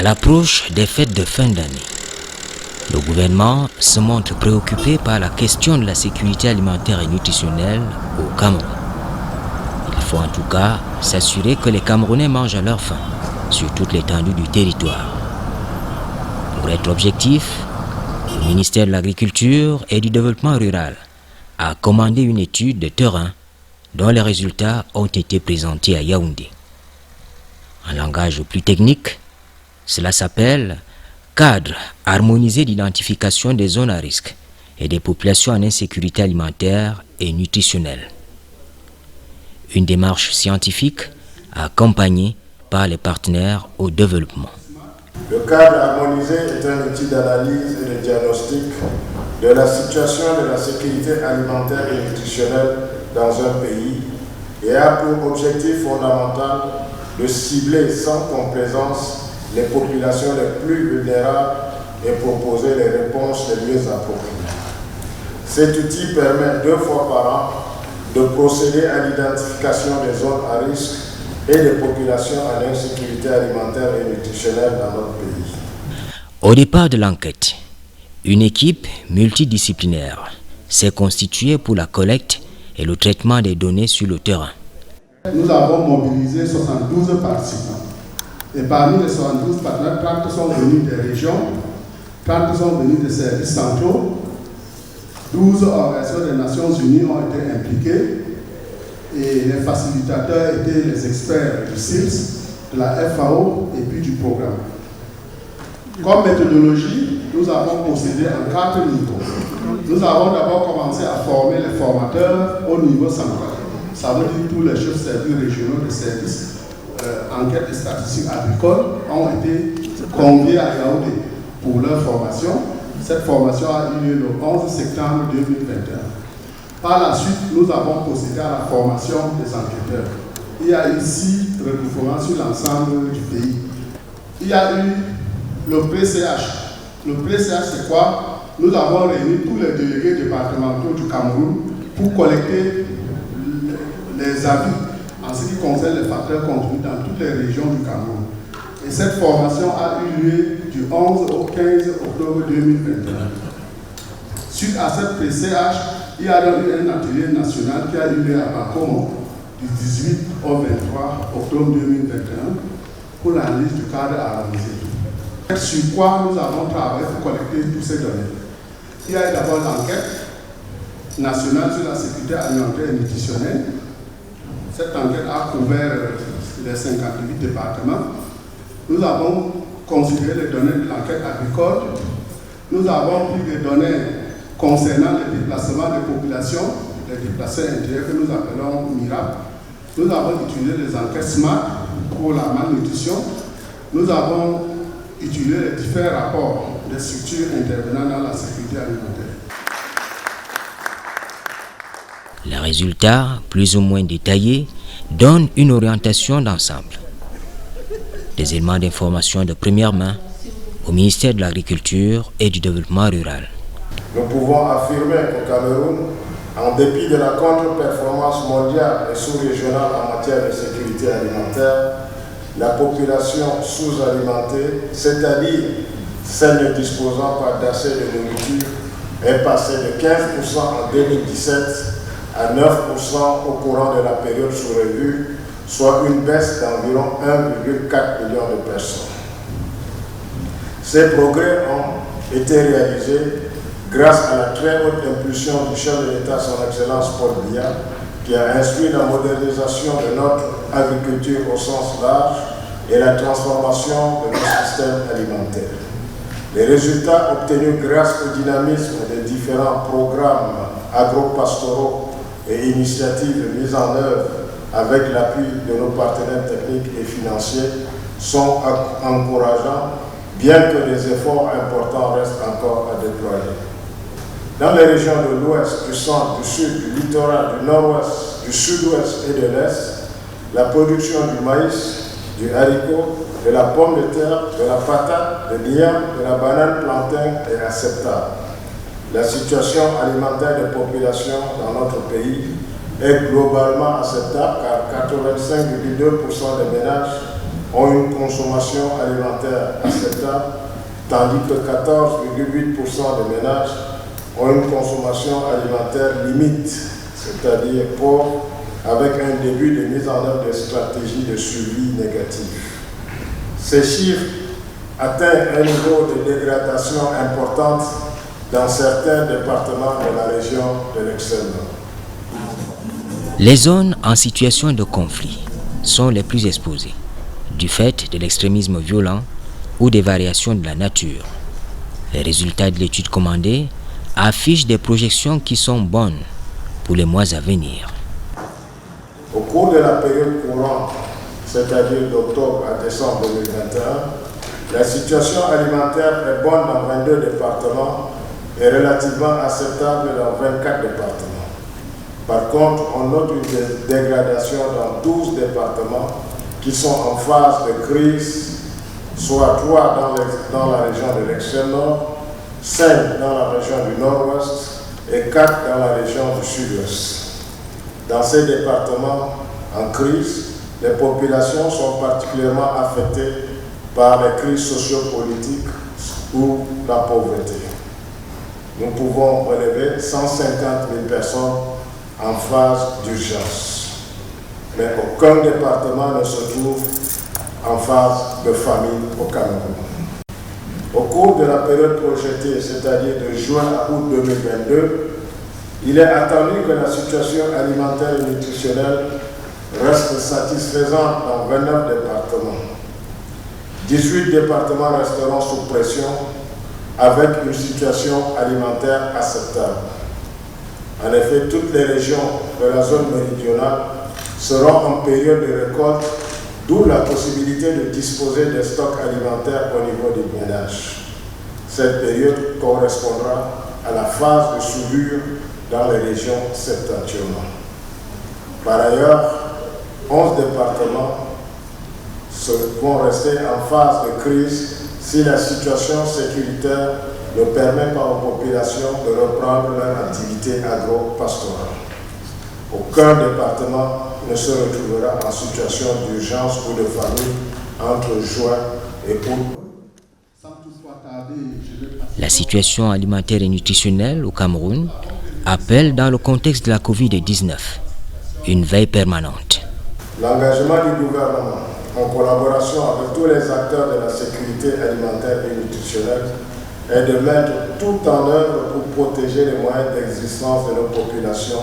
l'approche des fêtes de fin d'année, le gouvernement se montre préoccupé par la question de la sécurité alimentaire et nutritionnelle au Cameroun. Il faut en tout cas s'assurer que les Camerounais mangent à leur faim sur toute l'étendue du territoire. Pour être objectif, le ministère de l'Agriculture et du Développement rural a commandé une étude de terrain dont les résultats ont été présentés à Yaoundé. En langage plus technique, cela s'appelle Cadre harmonisé d'identification des zones à risque et des populations en insécurité alimentaire et nutritionnelle. Une démarche scientifique accompagnée par les partenaires au développement. Le cadre harmonisé est un outil d'analyse et de diagnostic de la situation de la sécurité alimentaire et nutritionnelle dans un pays et a pour objectif fondamental de cibler sans complaisance les populations les plus vulnérables et proposer les réponses les mieux appropriées. Cet outil permet 2 fois par an de procéder à l'identification des zones à risque et des populations en insécurité alimentaire et nutritionnelle dans notre pays. Au départ de l'enquête, une équipe multidisciplinaire s'est constituée pour la collecte et le traitement des données sur le terrain. Nous avons mobilisé 72 participants. Et parmi les 72 partenaires, 30 sont venus des régions, 30 sont venus des services centraux, 12 organisations des Nations Unies ont été impliquées et les facilitateurs étaient les experts du CIRS, de la FAO et puis du programme. Comme méthodologie, nous avons procédé en 4 niveaux. Nous avons d'abord commencé à former les formateurs au niveau central. Ça veut dire tous les chefs de services régionaux de services enquête et statistiques agricoles ont été conviés à Yaoundé pour leur formation. Cette formation a eu lieu le 11 septembre 2021. Par la suite, nous avons procédé à la formation des enquêteurs. Il y a eu 6 regroupements sur l'ensemble du pays. Il y a eu le pré-CH. Le pré-CH, c'est quoi? Nous avons réuni tous les délégués départementaux du Cameroun pour collecter les avis en ce qui concerne les facteurs contenus dans toutes les régions du Cameroun. Et cette formation a eu lieu du 11 au 15 octobre 2021. Suite à cette pré-CH, il y a donc eu un atelier national qui a eu lieu à Bakomo du 18 au 23 octobre 2021 pour l'analyse du cadre harmonisé. Sur quoi nous avons travaillé pour collecter toutes ces données. Il y a eu d'abord l'enquête nationale sur la sécurité alimentaire et nutritionnelle. Cette enquête a couvert les 58 départements. Nous avons considéré les données de l'enquête agricole. Nous avons pris des données concernant les déplacements des populations, les déplacés intérieurs que nous appelons MIRAP. Nous avons utilisé les enquêtes SMART pour la malnutrition. Nous avons utilisé les différents rapports des structures intervenant dans la sécurité alimentaire. Les résultats, plus ou moins détaillés, donnent une orientation d'ensemble. Des éléments d'information de première main au ministère de l'Agriculture et du Développement rural. Nous pouvons affirmer qu'au Cameroun, en dépit de la contre-performance mondiale et sous-régionale en matière de sécurité alimentaire, la population sous-alimentée, c'est-à-dire celle ne disposant pas d'assez de nourriture, est passée de 15% en 2017 à 9% au courant de la période sous revue, soit une baisse d'environ 1,4 million de personnes. Ces progrès ont été réalisés grâce à la très haute impulsion du chef de l'État, son Excellence Paul Biya, qui a instruit la modernisation de notre agriculture au sens large et la transformation de notre système alimentaire. Les résultats obtenus grâce au dynamisme des différents programmes agro-pastoraux et initiatives mises en œuvre avec l'appui de nos partenaires techniques et financiers sont encourageants, bien que des efforts importants restent encore à déployer. Dans les régions de l'Ouest, du Centre, du Sud, du littoral, du Nord-Ouest, du Sud-Ouest et de l'Est, la production du maïs, du haricot, de la pomme de terre, de la patate, de l'igname, de la banane plantain est acceptable. La situation alimentaire des populations dans notre pays est globalement acceptable car 85,2% des ménages ont une consommation alimentaire acceptable, tandis que 14,8% des ménages ont une consommation alimentaire limite, c'est-à-dire pauvre, avec un début de mise en œuvre de stratégies de suivi négatif. Ces chiffres atteignent un niveau de dégradation importante dans certains départements de la région de l'Extrême-Nord. Les zones en situation de conflit sont les plus exposées, du fait de l'extrémisme violent ou des variations de la nature. Les résultats de l'étude commandée affichent des projections qui sont bonnes pour les mois à venir. Au cours de la période courante, c'est-à-dire d'octobre à décembre 2021, la situation alimentaire est bonne dans 22 départements et relativement acceptable dans 24 départements. Par contre, on note une dégradation dans 12 départements qui sont en phase de crise, soit 3 dans la région de l'Extrême-Nord, 5 dans la région du Nord-Ouest et 4 dans la région du Sud-Ouest. Dans ces départements en crise, les populations sont particulièrement affectées par les crises sociopolitiques ou la pauvreté. Nous pouvons relever 150 000 personnes en phase d'urgence. Mais aucun département ne se trouve en phase de famine au Cameroun. Au cours de la période projetée, c'est-à-dire de juin à août 2022, il est attendu que la situation alimentaire et nutritionnelle reste satisfaisante dans 29 départements. 18 départements resteront sous pression avec une situation alimentaire acceptable. En effet, toutes les régions de la zone méridionale seront en période de récolte, d'où la possibilité de disposer de stocks alimentaires au niveau des ménages. Cette période correspondra à la phase de soudure dans les régions septentrionales. Par ailleurs, 11 départements vont rester en phase de crise si la situation sécuritaire ne permet pas aux populations de reprendre leur activité agro-pastorale. Aucun département ne se retrouvera en situation d'urgence ou de famine entre juin et août. La situation alimentaire et nutritionnelle au Cameroun appelle, dans le contexte de la Covid-19, une veille permanente. L'engagement du gouvernement, en collaboration avec tous les acteurs de la sécurité alimentaire et nutritionnelle, est de mettre tout en œuvre pour protéger les moyens d'existence de nos populations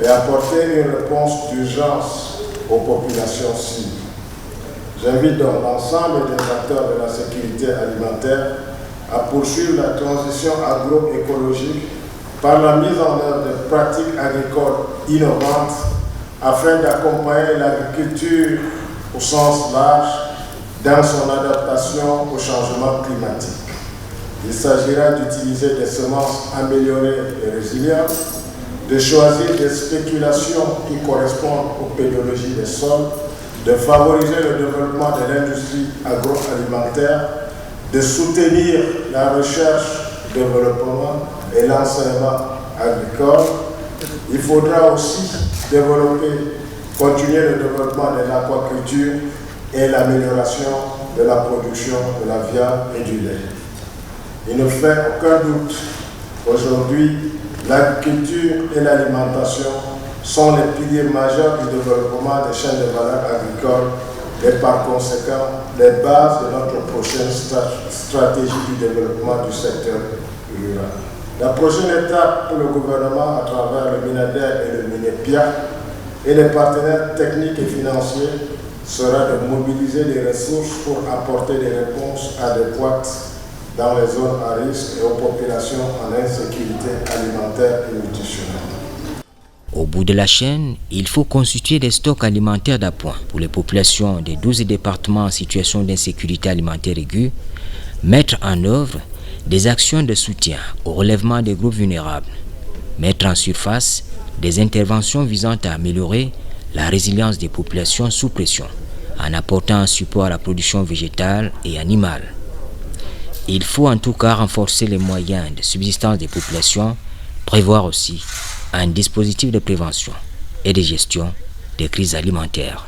et apporter une réponse d'urgence aux populations cibles. J'invite donc l'ensemble des acteurs de la sécurité alimentaire à poursuivre la transition agroécologique par la mise en œuvre de pratiques agricoles innovantes afin d'accompagner l'agriculture au sens large dans son adaptation au changement climatique. Il s'agira d'utiliser des semences améliorées et résilientes, de choisir des spéculations qui correspondent aux pédologies des sols, de favoriser le développement de l'industrie agroalimentaire, de soutenir la recherche, le développement et l'enseignement agricole. Il faudra aussi continuer le développement de l'aquaculture et l'amélioration de la production de la viande et du lait. Il ne fait aucun doute qu'aujourd'hui, l'agriculture et l'alimentation sont les piliers majeurs du développement des chaînes de valeur agricoles et par conséquent les bases de notre prochaine stratégie du développement du secteur rural. La prochaine étape pour le gouvernement à travers le MINADER et le MINEPIA et les partenaires techniques et financiers sera de mobiliser des ressources pour apporter des réponses adéquates dans les zones à risque et aux populations en insécurité alimentaire et nutritionnelle. Au bout de la chaîne, il faut constituer des stocks alimentaires d'appoint pour les populations des 12 départements en situation d'insécurité alimentaire aiguë, mettre en œuvre des actions de soutien au relèvement des groupes vulnérables, mettre en surface des interventions visant à améliorer la résilience des populations sous pression, en apportant un support à la production végétale et animale. Il faut en tout cas renforcer les moyens de subsistance des populations, prévoir aussi un dispositif de prévention et de gestion des crises alimentaires.